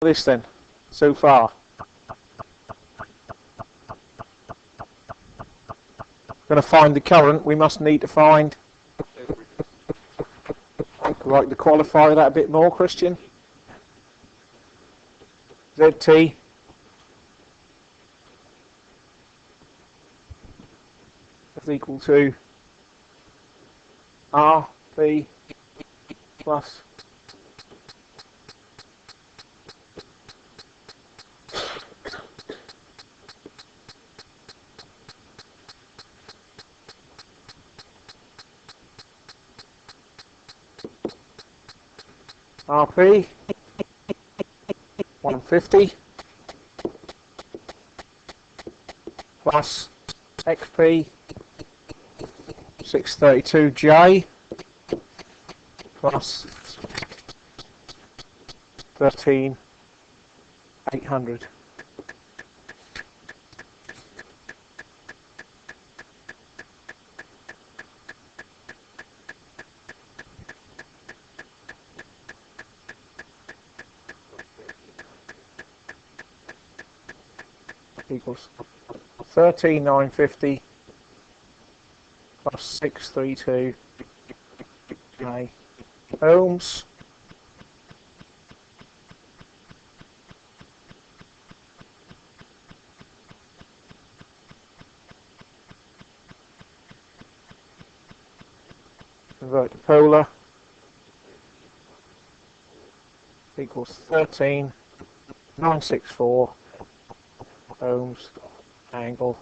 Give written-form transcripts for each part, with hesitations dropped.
this then, so far. Going to find the current. We must need to find. I'd like to qualify that a bit more, Christian. ZT is equal to RP plus RP 150 plus XP 632J plus 13800. Equals 13950 plus 632 J ohms. Convert to polar equals 13964 ohms angle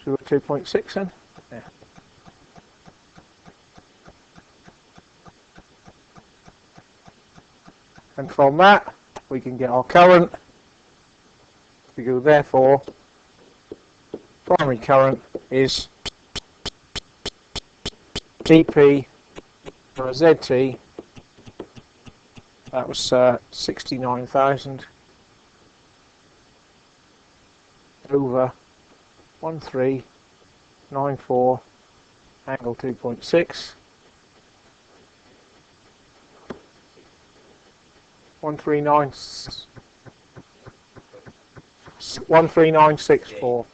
2.6 then. Yeah. And from that we can get our current. We go therefore primary current is GP or ZT. That was 69,000 over 1394 angle 2.6. 13964.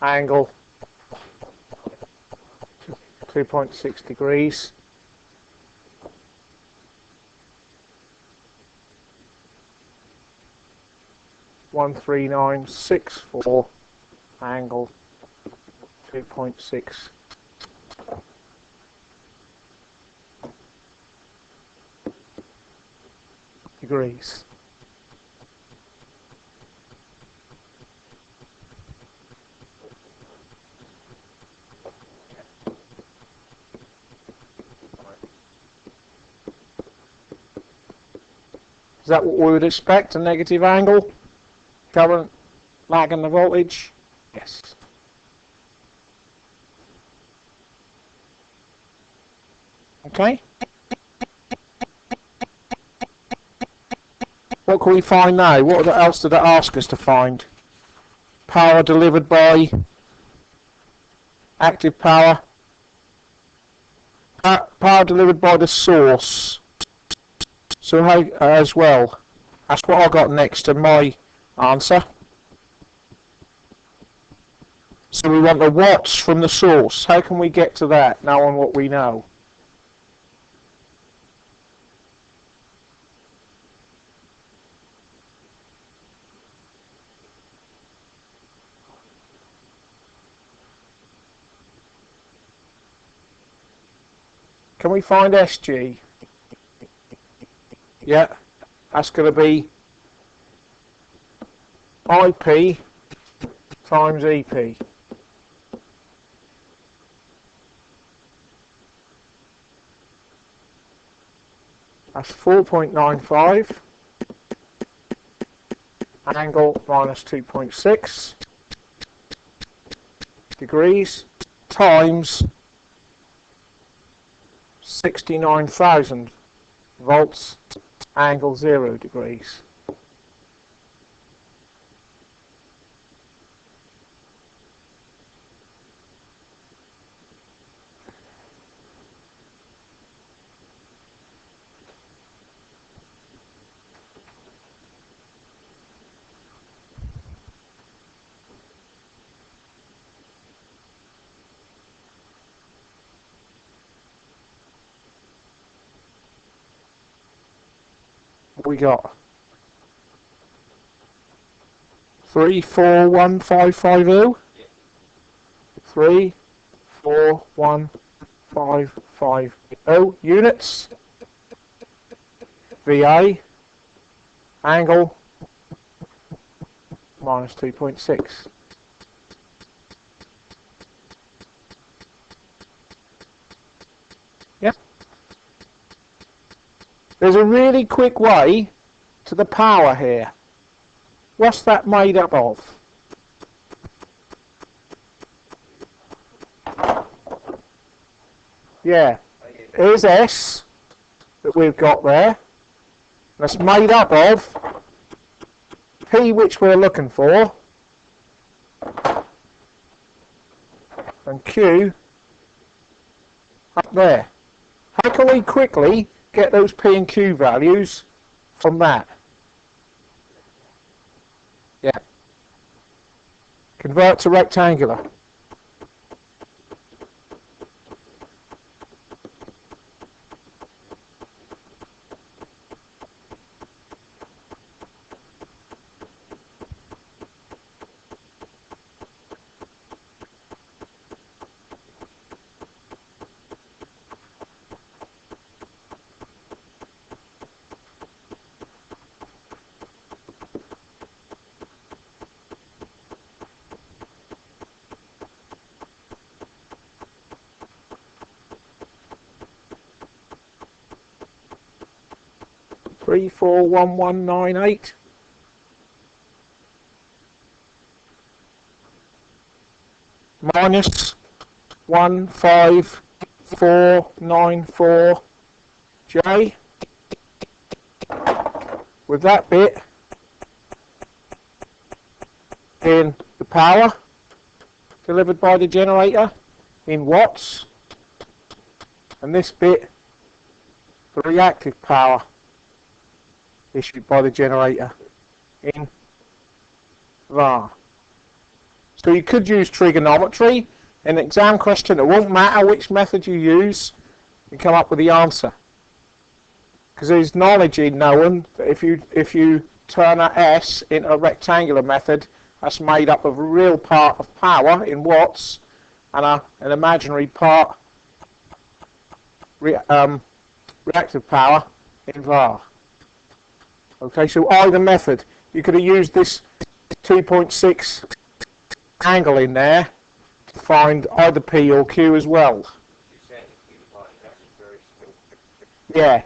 Angle 2.6 degrees. (13964) angle 2.6 degrees. Is that what we would expect, a negative angle? Current lagging the voltage? Yes. Okay. What can we find now? What else did it ask us to find? Power delivered by active power. Power delivered by the source. So how as well? That's what I got next to my answer. So we want the watts from the source. How can we get to that now on what we know? Can we find SG? Yeah, that's going to be IP times EP. That's 4.95 angle minus 2.6 degrees times 69,000 volts angle 0 degrees. we got? 341550? Yeah. 341550 units. VA angle minus 2.6. Yep. There's a really quick way to the power here. What's that made up of? Yeah, here's S that we've got there. That's made up of P, which we're looking for, and Q up there. How can we quickly get those P and Q values from that? Yeah. Convert to rectangular. Three, four, 1198. Minus 15494 J. With that bit in the power delivered by the generator in watts, and this bit the reactive power issued by the generator in VAR. So you could use trigonometry in an exam question. It won't matter which method you use, you come up with the answer. Because there's knowledge in knowing that if you turn a S into a rectangular method, that's made up of a real part of power in watts and an imaginary part reactive power in VAR. Okay, so either method, you could have used this 2.6 angle in there to find either P or Q as well. Yeah,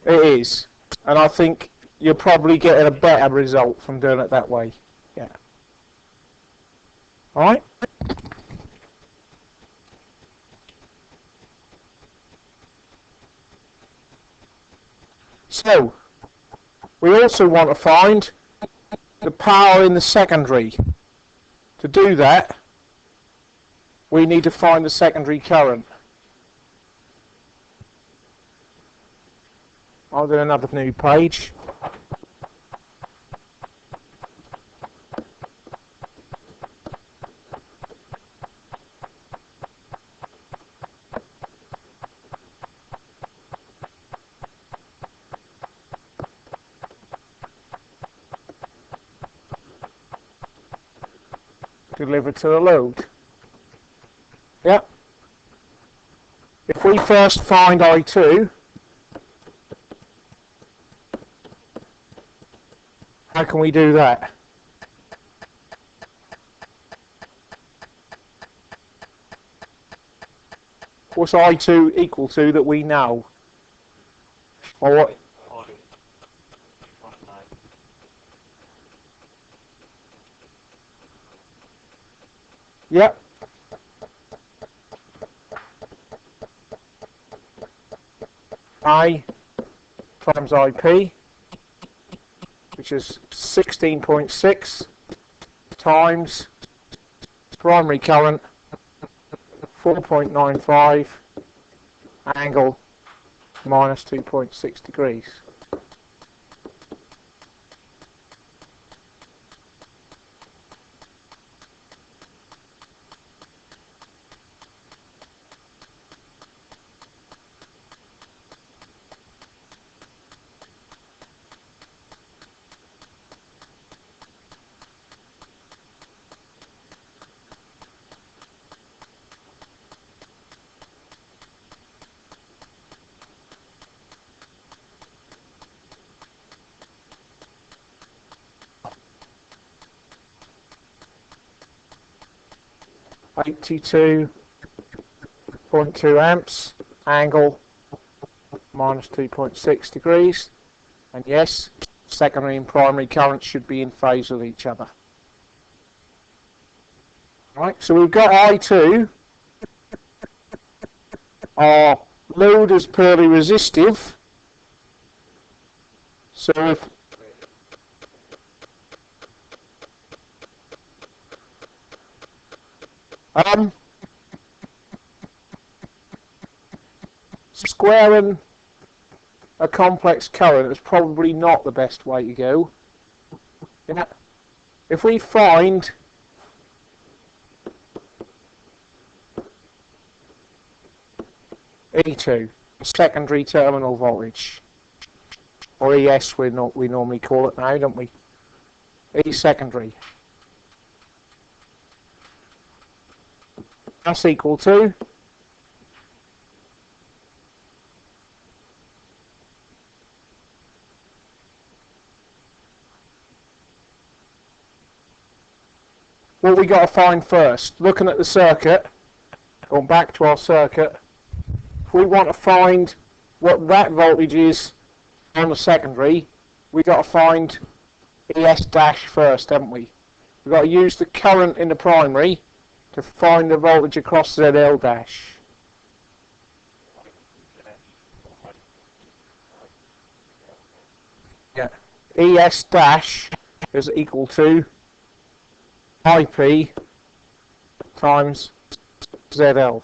it is. And I think you're probably getting a better result from doing it that way. Yeah. Alright? So, we also want to find the power in the secondary. To do that, we need to find the secondary current. I'll do another new page. Delivered to the load. Yep. If we first find I2, how can we do that? What's I2 equal to that we know? Or what? Yep. I times IP, which is 16.6 times primary current 4.95 angle minus 2.6 degrees. 82.2 amps, angle minus 2.6 degrees, and yes, secondary and primary currents should be in phase with each other. Right, so we've got I2, our load is purely resistive, so if squaring a complex current is probably not the best way to go. Yeah. If we find E2, secondary terminal voltage, or ES we normally call it now, don't we? E secondary. That's equal to what we got to find first. Looking at the circuit, going back to our circuit, if we want to find what that voltage is on the secondary, we got to find ES dash first, haven't we? We've got to use the current in the primary to find the voltage across ZL dash. Yeah. ES dash is equal to IP times ZL.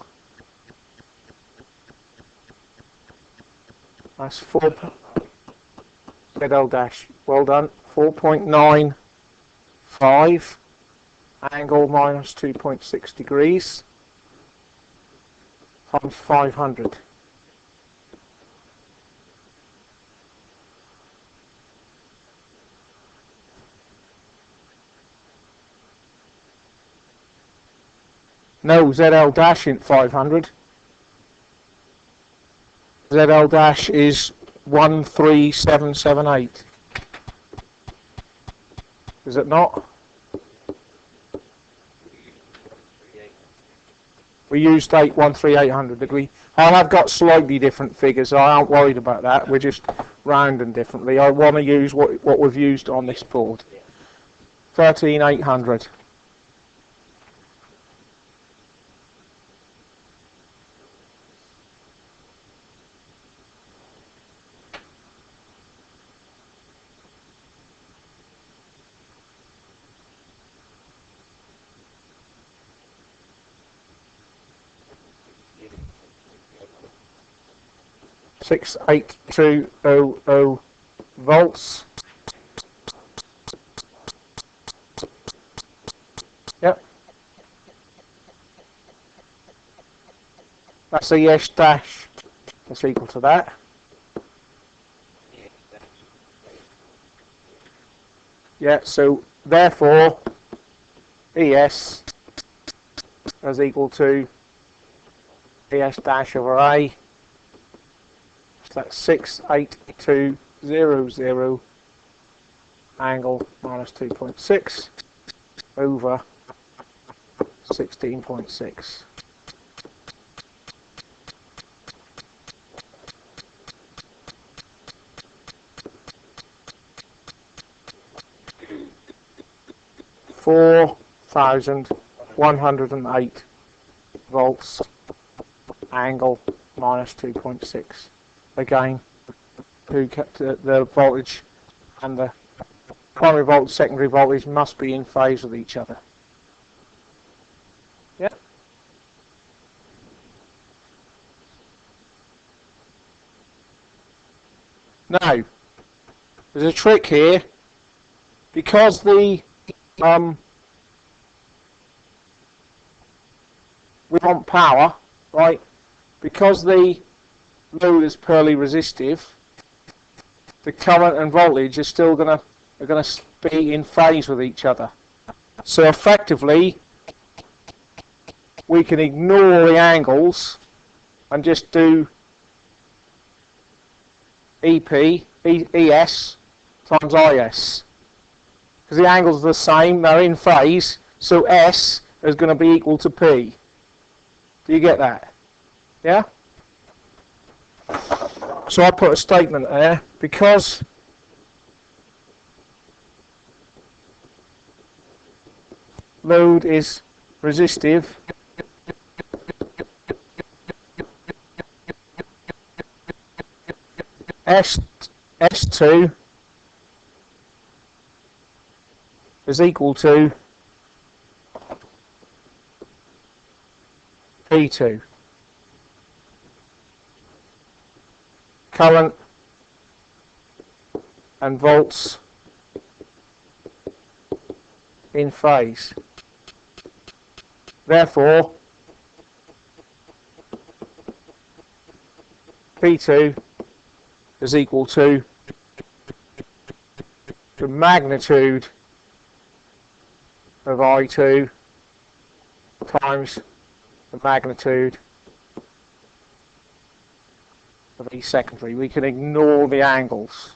That's 4 ZL dash. Well done. 4.95 angle minus 2.6 degrees times 500. No, ZL dash isn't 500. ZL dash is 13778. Is it not? We used 13800, did we? I have got slightly different figures, so I aren't worried about that. We're just rounding differently. I want to use what we've used on this board. 13800. $68200 volts. Yep. That's ES dash. That's equal to that. Yeah, so therefore ES is equal to ES dash over A. So that's 68200 angle minus 2.6 over 16.6. $4,108 volts angle minus 2.6. Again, the voltage and the primary voltage, secondary voltage must be in phase with each other. Yeah. Now, there's a trick here. Because the we want power, right? Because the load is purely resistive, the current and voltage are still gonna be in phase with each other. So effectively, we can ignore the angles and just do ES times IS. Because the angles are the same, they're in phase, so S is going to be equal to P. Do you get that? Yeah? So I put a statement there, because load is resistive, S2 is equal to P2. Current and volts in phase. Therefore, P2 is equal to the magnitude of I2 times the magnitude of E secondary. We can ignore the angles.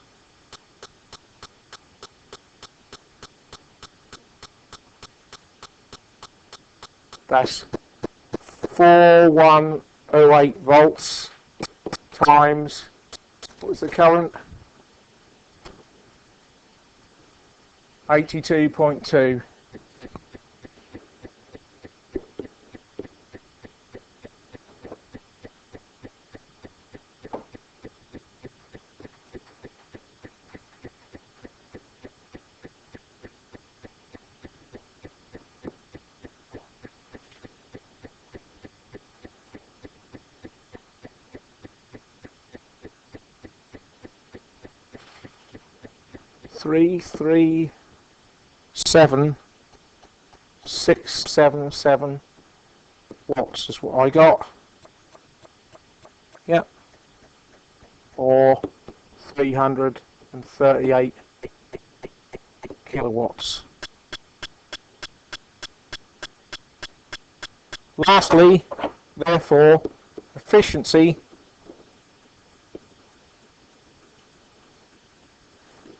That's 4108 volts times, what was the current? 82.2. Three, 677 watts is what I got. Yep. Or 338 kilowatts. Lastly, therefore, efficiency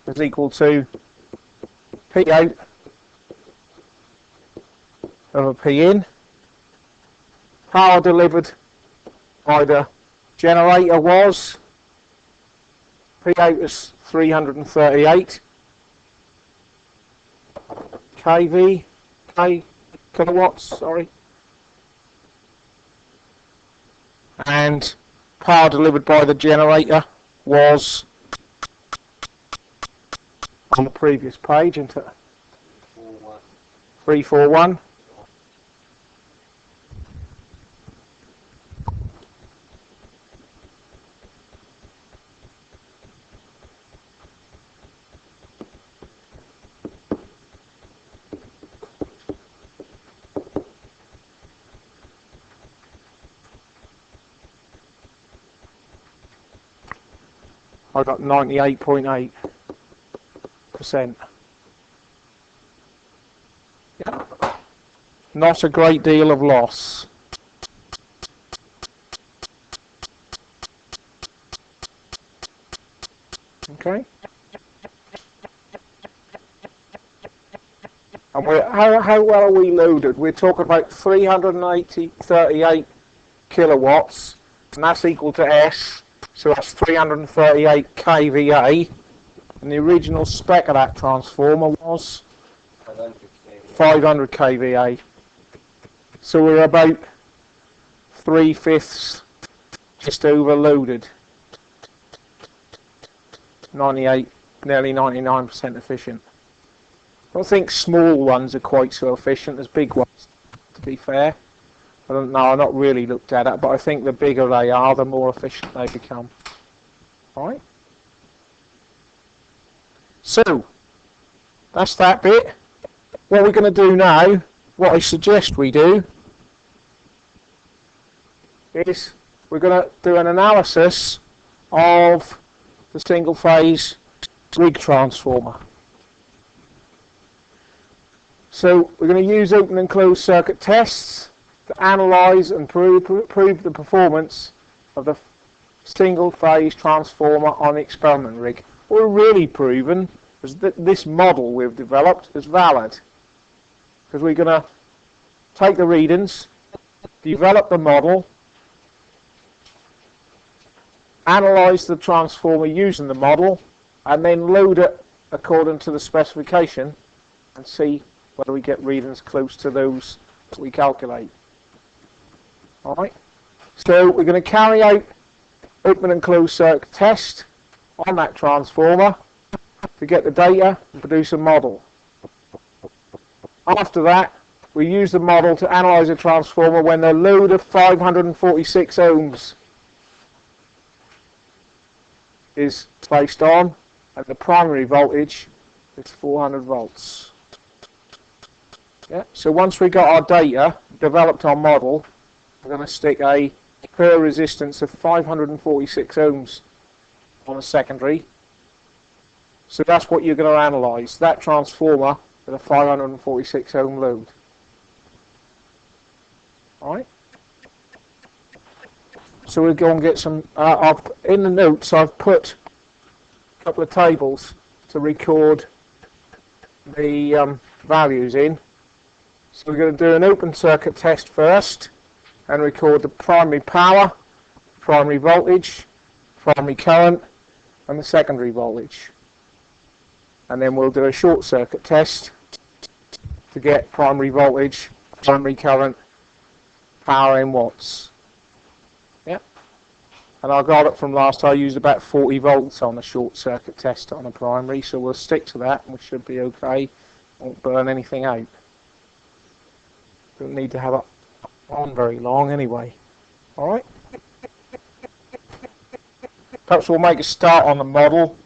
is equal to P out over P in. Power delivered by the generator was P out is 338 kilowatts, sorry. And power delivered by the generator was on the previous page, into 341. I got 98.8%. Yeah. Not a great deal of loss. Okay. And how well are we loaded? We're talking about 338 kilowatts, and that's equal to S. So that's 338 kVA, and the original spec of that transformer was 500 kVA. So we're about 3/5 just overloaded. 98, nearly 99% efficient. I don't think small ones are quite so efficient as big ones, to be fair. I don't know, I've not really looked at it, but I think the bigger they are, the more efficient they become. Alright? So, that's that bit. What we're going to do now, what I suggest we do, is we're going to do an analysis of the single phase rig transformer. So, we're going to use open and closed circuit tests to analyse and prove the performance of the single phase transformer on the experiment rig. What we're really proving is that this model we've developed is valid, because we're going to take the readings, develop the model, analyze the transformer using the model, and then load it according to the specification and see whether we get readings close to those that we calculate. Alright, so we're going to carry out open and closed circuit test on that transformer to get the data and produce a model. After that, we use the model to analyze the transformer when the load of 546 ohms is placed on and the primary voltage is 400 volts. Yeah, so once we got our data, developed our model, we're going to stick a per resistance of 546 ohms on a secondary. So that's what you're going to analyze, that transformer with a 546 ohm load. Alright? So we'll go and get some, in the notes I've put a couple of tables to record the values in. So we're going to do an open circuit test first and record the primary power, primary voltage, primary current and the secondary voltage. And then we'll do a short circuit test to get primary voltage, primary current, power in watts. Yeah. And I got it from last time. I used about 40 volts on a short circuit test on a primary, so we'll stick to that and we should be okay. Won't burn anything out. Don't need to have it on very long anyway. Alright. Perhaps we'll make a start on the model